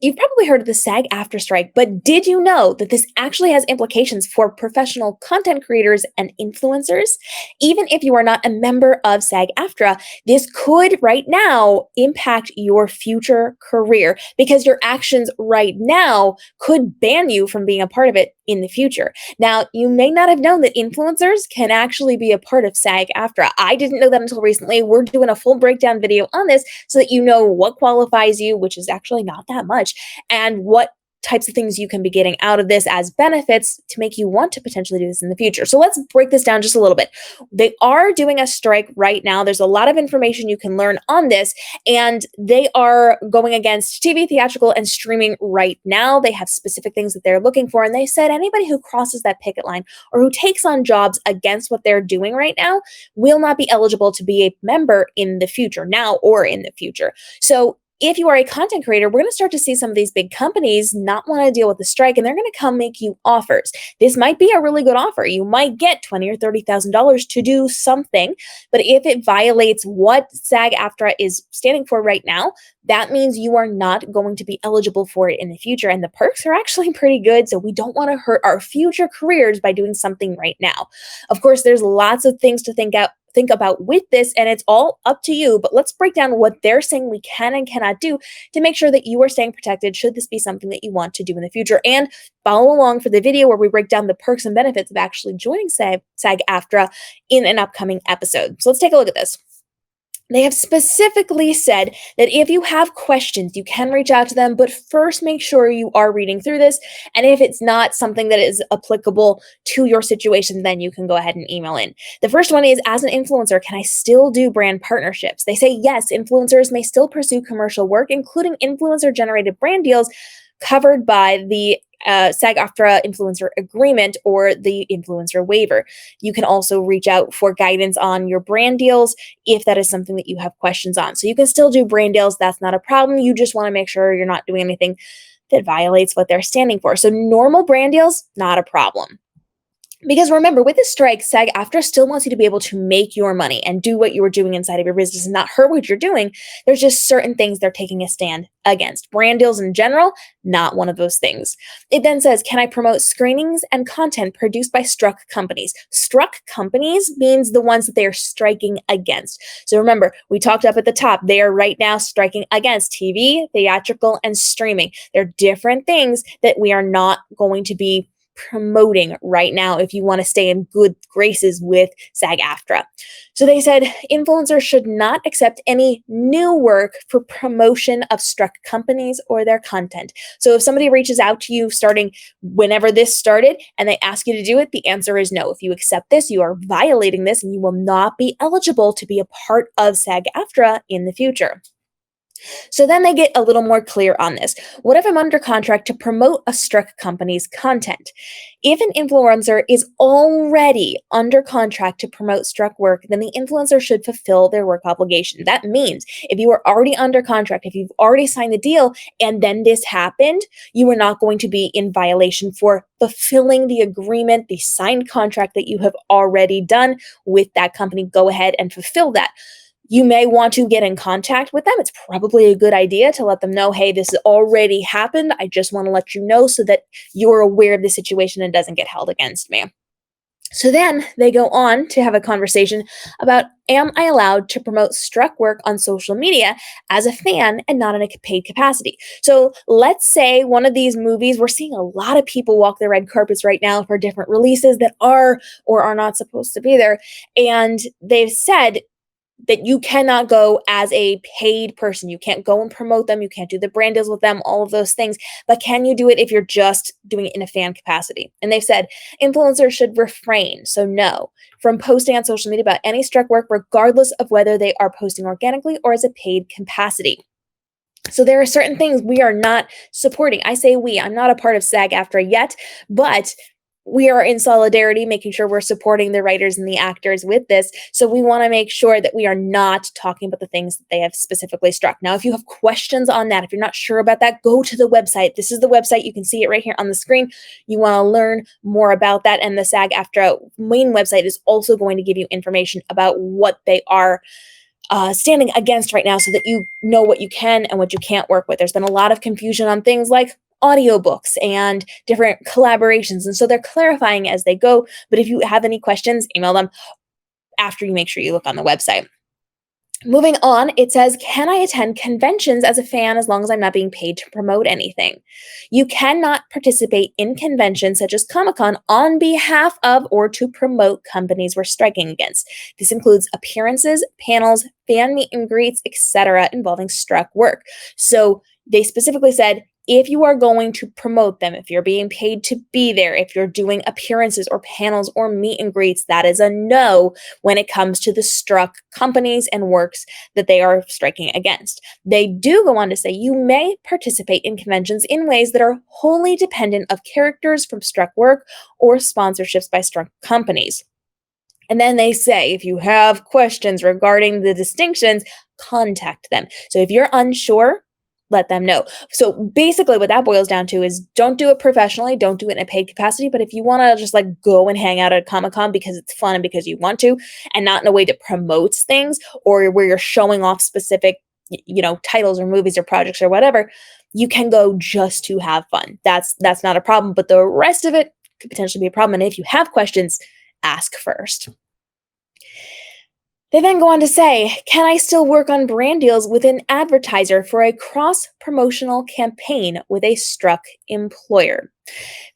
You've probably heard of the SAG-AFTRA strike, but did you know that this actually has implications for professional content creators and influencers? Even if you are not a member of SAG-AFTRA, this could right now impact your future career because your actions right now could ban you from being a part of it in the future. Now, you may not have known that influencers can actually be a part of SAG-AFTRA. I didn't know that until recently. We're doing a full breakdown video on this so that you know what qualifies you, which is actually not that much, and what types of things you can be getting out of this as benefits to make you want to potentially do this in the future. So let's break this down just a little bit. They are doing a strike right now. There's a lot of information you can learn on this, and they are going against TV, theatrical, and streaming right now. They have specific things that they're looking for, and they said anybody who crosses that picket line or who takes on jobs against what they're doing right now will not be eligible to be a member in the future, now or in the future. So if you are a content creator, we're going to start to see some of these big companies not want to deal with the strike, and they're going to come make you offers. This might be a really good offer. You might get $20,000 or $30,000 to do something, but if it violates what SAG-AFTRA is standing for right now, that means you are not going to be eligible for it in the future. And the perks are actually pretty good, so we don't want to hurt our future careers by doing something right now. Of course, there's lots of things to think about with this, and it's all up to you, but let's break down what they're saying we can and cannot do to make sure that you are staying protected should this be something that you want to do in the future. And follow along for the video where we break down the perks and benefits of actually joining SAG-AFTRA in an upcoming episode. So let's take a look at this. They have specifically said that if you have questions, you can reach out to them, but first make sure you are reading through this. And if it's not something that is applicable to your situation, then you can go ahead and email in. The first one is, as an influencer, can I still do brand partnerships? They say, yes, influencers may still pursue commercial work, including influencer-generated brand deals covered by the SAG-AFTRA influencer agreement or the influencer waiver. You can also reach out for guidance on your brand deals if that is something that you have questions on. So you can still do brand deals. That's not a problem. You just want to make sure you're not doing anything that violates what they're standing for. So normal brand deals, not a problem. Because remember, with this strike, SAG-AFTRA still wants you to be able to make your money and do what you were doing inside of your business and not hurt what you're doing. There's just certain things they're taking a stand against. Brand deals in general, not one of those things. It then says, can I promote screenings and content produced by struck companies? Struck companies means the ones that they are striking against. So remember, we talked up at the top, they are right now striking against TV, theatrical, and streaming. They're different things that we are not going to be promoting right now if you want to stay in good graces with SAG-AFTRA. So they said influencers should not accept any new work for promotion of struck companies or their content. So if somebody reaches out to you starting whenever this started and they ask you to do it, the answer is no. If you accept this, you are violating this and you will not be eligible to be a part of SAG-AFTRA in the future. So then they get a little more clear on this. What if I'm under contract to promote a struck company's content? If an influencer is already under contract to promote struck work, then the influencer should fulfill their work obligation. That means if you are already under contract, if you've already signed the deal and then this happened, you are not going to be in violation for fulfilling the agreement, the signed contract that you have already done with that company. Go ahead and fulfill that. You may want to get in contact with them. It's probably a good idea to let them know, hey, this has already happened. I just want to let you know so that you're aware of the situation and doesn't get held against me. So then they go on to have a conversation about, am I allowed to promote struck work on social media as a fan and not in a paid capacity? So let's say one of these movies, we're seeing a lot of people walk the red carpets right now for different releases that are or are not supposed to be there. And they've said that you cannot go as a paid person. You can't go and promote them. You can't do the brand deals with them, all of those things. But can you do it if you're just doing it in a fan capacity? And they've said influencers should refrain, so no, from posting on social media about any struck work, regardless of whether they are posting organically or as a paid capacity. So there are certain things we are not supporting. I say we, I'm not a part of SAG-AFTRA yet, but we are in solidarity, making sure we're supporting the writers and the actors with this. So we want to make sure that we are not talking about the things that they have specifically struck. Now, if you have questions on that, if you're not sure about that, go to the website. This is the website. You can see it right here on the screen. You want to learn more about that. And the SAG-AFTRA main website is also going to give you information about what they are standing against right now so that you know what you can and what you can't work with. There's been a lot of confusion on things like audiobooks and different collaborations. And so they're clarifying as they go. But if you have any questions, email them after you make sure you look on the website. Moving on, it says, can I attend conventions as a fan as long as I'm not being paid to promote anything? You cannot participate in conventions such as Comic-Con on behalf of or to promote companies we're striking against. This includes appearances, panels, fan meet and greets, etc., involving struck work. So they specifically said, if you are going to promote them, if you're being paid to be there, if you're doing appearances or panels or meet and greets, that is a no when it comes to the struck companies and works that they are striking against. They do go on to say you may participate in conventions in ways that are wholly dependent of characters from struck work or sponsorships by struck companies. And then they say, if you have questions regarding the distinctions, contact them. So if you're unsure, let them know. So basically what that boils down to is don't do it professionally, don't do it in a paid capacity, but if you want to just like go and hang out at Comic-Con because it's fun and because you want to, and not in a way that promotes things or where you're showing off specific, titles or movies or projects or whatever, you can go just to have fun. That's not a problem, but the rest of it could potentially be a problem. And if you have questions, ask first. They then go on to say, can I still work on brand deals with an advertiser for a cross-promotional campaign with a struck employer?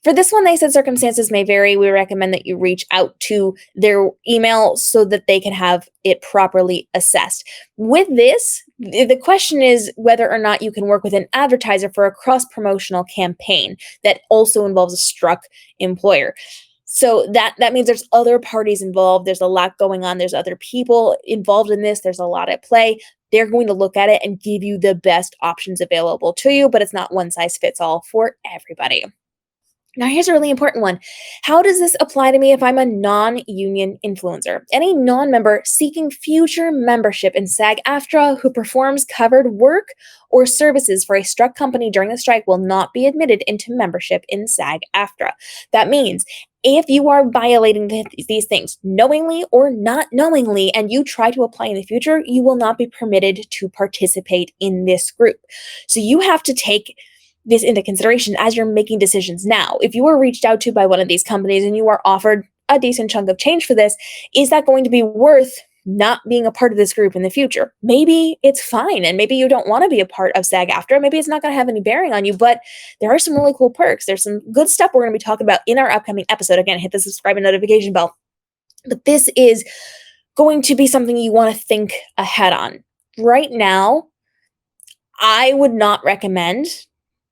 For this one, they said circumstances may vary. We recommend that you reach out to their email so that they can have it properly assessed. With this, the question is whether or not you can work with an advertiser for a cross-promotional campaign that also involves a struck employer. So that means there's other parties involved. There's a lot going on. There's other people involved in this. There's a lot at play. They're going to look at it and give you the best options available to you, but it's not one size fits all for everybody. Now, here's a really important one. How does this apply to me if I'm a non-union influencer? Any non-member seeking future membership in SAG-AFTRA who performs covered work or services for a struck company during the strike will not be admitted into membership in SAG-AFTRA. That means if you are violating these things knowingly or not knowingly, and you try to apply in the future, you will not be permitted to participate in this group. So you have to take this into consideration as you're making decisions now. If you were reached out to by one of these companies and you are offered a decent chunk of change for this, is that going to be worth not being a part of this group in the future? Maybe it's fine, and maybe you don't want to be a part of SAG-AFTRA. Maybe it's not going to have any bearing on you, but there are some really cool perks. There's some good stuff we're going to be talking about in our upcoming episode. Again, hit the subscribe and notification bell. But this is going to be something you want to think ahead on. Right now, I would not recommend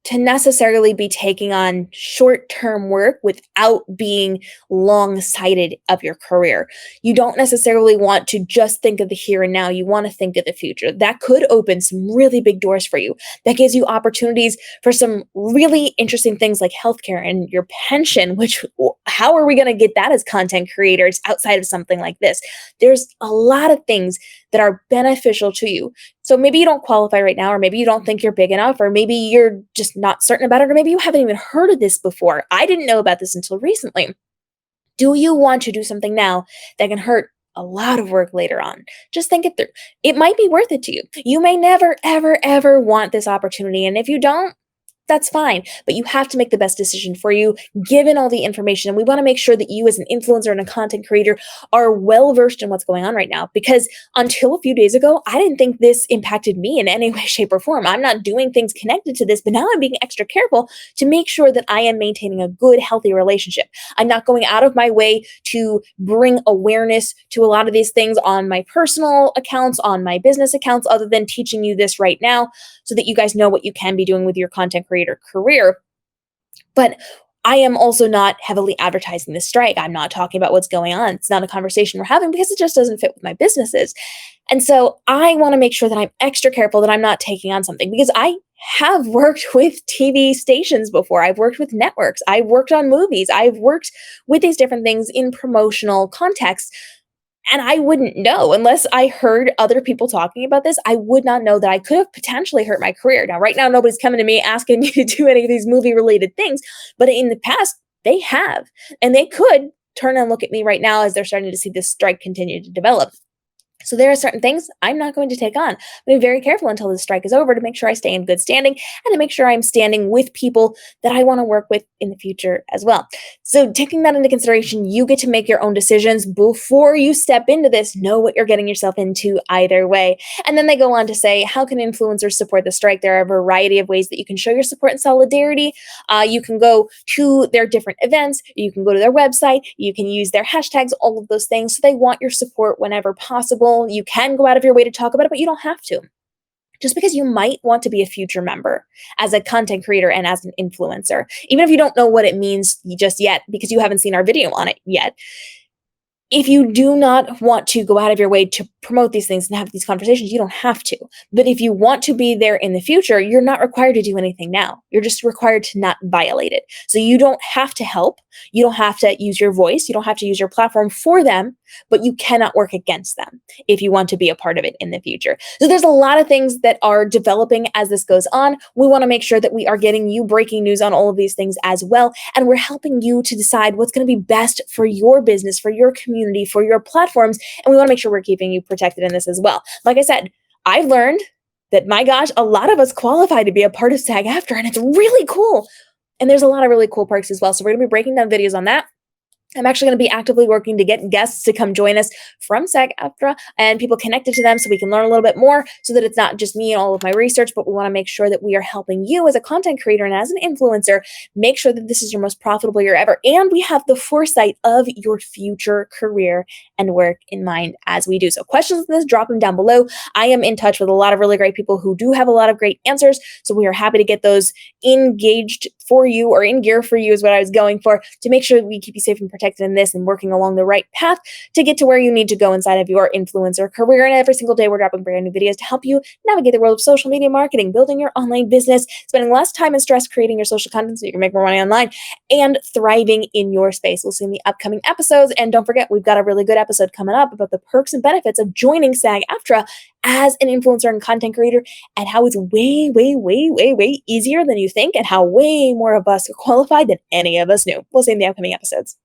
to necessarily be taking on short-term work without being long-sighted of your career. You don't necessarily want to just think of the here and now. You want to think of the future. That could open some really big doors for you. That gives you opportunities for some really interesting things like healthcare and your pension, which how are we going to get that as content creators outside of something like this? There's a lot of things that are beneficial to you. So maybe you don't qualify right now, or maybe you don't think you're big enough, or maybe you're just not certain about it, or maybe you haven't even heard of this before. I didn't know about this until recently. Do you want to do something now that can hurt a lot of work later on? Just think it through. It might be worth it to you. You may never, ever, ever want this opportunity. And if you don't, that's fine, but you have to make the best decision for you, given all the information. And we want to make sure that you as an influencer and a content creator are well-versed in what's going on right now, because until a few days ago, I didn't think this impacted me in any way, shape, or form. I'm not doing things connected to this, but now I'm being extra careful to make sure that I am maintaining a good, healthy relationship. I'm not going out of my way to bring awareness to a lot of these things on my personal accounts, on my business accounts, other than teaching you this right now so that you guys know what you can be doing with your content creator career. But I am also not heavily advertising this strike. I'm not talking about what's going on. It's not a conversation we're having because it just doesn't fit with my businesses. And so I want to make sure that I'm extra careful that I'm not taking on something, because I have worked with TV stations before. I've worked with networks. I've worked on movies. I've worked with these different things in promotional contexts. And I wouldn't know unless I heard other people talking about this. I would not know that I could have potentially hurt my career. Now, right now, nobody's coming to me asking me to do any of these movie related things, but in the past, they have. And they could turn and look at me right now as they're starting to see this strike continue to develop. So there are certain things I'm not going to take on. I'm going to be very careful until the strike is over to make sure I stay in good standing and to make sure I'm standing with people that I want to work with in the future as well. So taking that into consideration, you get to make your own decisions before you step into this. Know what you're getting yourself into either way. And then they go on to say, how can influencers support the strike? There are a variety of ways that you can show your support and solidarity. You can go to their different events, you can go to their website, you can use their hashtags, all of those things. So they want your support whenever possible. You can go out of your way to talk about it, but you don't have to. Just because you might want to be a future member as a content creator and as an influencer, even if you don't know what it means just yet because you haven't seen our video on it yet, if you do not want to go out of your way to promote these things and have these conversations, you don't have to. But if you want to be there in the future, you're not required to do anything now. You're just required to not violate it. So you don't have to help. You don't have to use your voice. You don't have to use your platform for them, but you cannot work against them if you want to be a part of it in the future. So there's a lot of things that are developing as this goes on. We want to make sure that we are getting you breaking news on all of these things as well. And we're helping you to decide what's going to be best for your business, for your community, for your platforms. And we want to make sure we're keeping you protected in this as well. Like I said, I've learned that, my gosh, a lot of us qualify to be a part of SAG-AFTRA, and it's really cool. And there's a lot of really cool perks as well. So we're going to be breaking down videos on that. I'm actually going to be actively working to get guests to come join us from SAG-AFTRA and people connected to them so we can learn a little bit more, so that it's not just me and all of my research, but we want to make sure that we are helping you as a content creator and as an influencer make sure that this is your most profitable year ever. And we have the foresight of your future career and work in mind as we do. So questions on this, drop them down below. I am in touch with a lot of really great people who do have a lot of great answers. So we are happy to get those engaged for you, or in gear for you is what I was going for, to make sure we keep you safe and protected in this and working along the right path to get to where you need to go inside of your influencer career. And every single day we're dropping brand new videos to help you navigate the world of social media marketing, building your online business, spending less time and stress creating your social content so you can make more money online, and thriving in your space. We'll see in the upcoming episodes. And don't forget, we've got a really good episode coming up about the perks and benefits of joining SAG-AFTRA as an influencer and content creator, and how it's way, way, way, way, way easier than you think, and how way more of us are qualified than any of us knew. We'll see in the upcoming episodes.